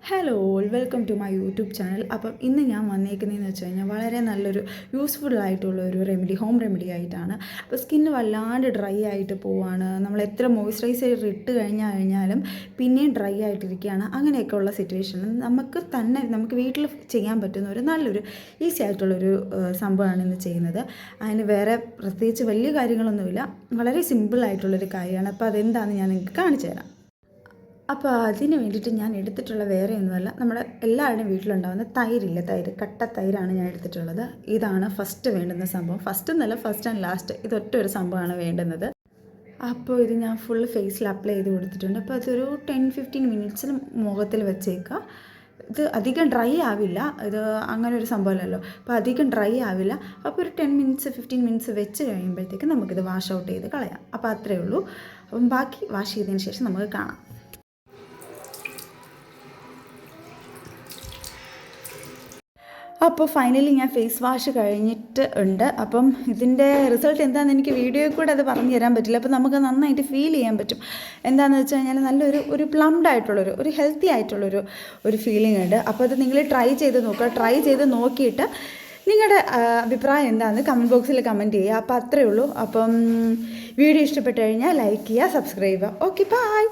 Hello all welcome to my YouTube channel. അപ്പം ഇന്ന് ഞാൻ വന്നേക്കുന്നതെന്ന് വെച്ച് കഴിഞ്ഞാൽ വളരെ നല്ലൊരു യൂസ്ഫുൾ ആയിട്ടുള്ള ഒരു റെമഡി, ഹോം റെമഡി ആയിട്ടാണ്. അപ്പോൾ സ്കിന്ന് വല്ലാണ്ട് ഡ്രൈ ആയിട്ട് പോവാണ്, നമ്മൾ എത്ര മോയ്സ്ചറൈസർ ഇട്ട് കഴിഞ്ഞാലും പിന്നെയും ഡ്രൈ ആയിട്ടിരിക്കുകയാണ്. അങ്ങനെയൊക്കെയുള്ള സിറ്റുവേഷനിൽ നമുക്ക് വീട്ടിൽ ചെയ്യാൻ പറ്റുന്ന ഒരു നല്ലൊരു ഈസി ആയിട്ടുള്ളൊരു സംഭവമാണ് ഇന്ന് ചെയ്യുന്നത്. അതിന് വേറെ പ്രത്യേകിച്ച് വലിയ കാര്യങ്ങളൊന്നുമില്ല, വളരെ സിമ്പിളായിട്ടുള്ളൊരു കാര്യമാണ്. അപ്പോൾ അതെന്താണെന്ന് ഞാൻ നിങ്ങൾക്ക് കാണിച്ചു തരാം. അപ്പോൾ അതിന് വേണ്ടിയിട്ട് ഞാൻ എടുത്തിട്ടുള്ള വേറെ ഒന്നുമല്ല, നമ്മുടെ എല്ലാവരുടെയും വീട്ടിലുണ്ടാകുന്ന തൈര്, കട്ട തൈരാണ് ഞാൻ എടുത്തിട്ടുള്ളത്. ഇതാണ് ഫസ്റ്റ് വേണ്ടുന്ന സംഭവം. ഫസ്റ്റ് ആൻഡ് ലാസ്റ്റ് ഇതൊറ്റ ഒരു സംഭവമാണ് വേണ്ടുന്നത്. അപ്പോൾ ഇത് ഞാൻ ഫുൾ ഫേസിൽ അപ്ലൈ ചെയ്ത് കൊടുത്തിട്ടുണ്ട്. അപ്പോൾ അതൊരു 10-15 മിനിറ്റ്സിന് മുഖത്തിൽ വെച്ചേക്കുക. ഇത് അധികം ഡ്രൈ ആവില്ല, ഇത് അങ്ങനെ ഒരു സംഭവമല്ലല്ലോ. അപ്പോൾ അധികം ഡ്രൈ ആവില്ല. അപ്പോൾ ഒരു 10-15 മിനിറ്റ്സ് വെച്ച് കഴിയുമ്പോഴത്തേക്ക് നമുക്കിത് വാഷ് ഔട്ട് ചെയ്ത് കളയാം. അപ്പോൾ അത്രയേ ഉള്ളൂ. അപ്പം ബാക്കി വാഷ് ചെയ്തതിന് ശേഷം നമുക്ക് കാണാം. അപ്പോൾ ഫൈനലി ഞാൻ ഫേസ് വാഷ് കഴിഞ്ഞിട്ട് ഉണ്ട്. അപ്പം ഇതിൻ്റെ റിസൾട്ട് എന്താണെന്ന് എനിക്ക് വീഡിയോയിൽ കൂടെ അത് പറഞ്ഞു തരാൻ പറ്റില്ല. അപ്പോൾ നമുക്ക് നന്നായിട്ട് ഫീൽ ചെയ്യാൻ പറ്റും. എന്താണെന്ന് വെച്ച് കഴിഞ്ഞാൽ നല്ലൊരു പ്ലംഡ് ആയിട്ടുള്ളൊരു ഹെൽത്തി ആയിട്ടുള്ളൊരു ഫീലിംഗ് ഉണ്ട്. അപ്പോൾ അത് നിങ്ങൾ ട്രൈ ചെയ്ത് നോക്കുക. ട്രൈ ചെയ്ത് നോക്കിയിട്ട് നിങ്ങളുടെ അഭിപ്രായം എന്താണെന്ന് കമൻറ്റ് ബോക്സിൽ കമൻറ്റ് ചെയ്യുക. അപ്പോൾ അത്രയേ ഉള്ളൂ. അപ്പം വീഡിയോ ഇഷ്ടപ്പെട്ട് കഴിഞ്ഞാൽ ലൈക്ക് ചെയ്യുക, സബ്സ്ക്രൈബ് ചെയ്യുക. Okay, by.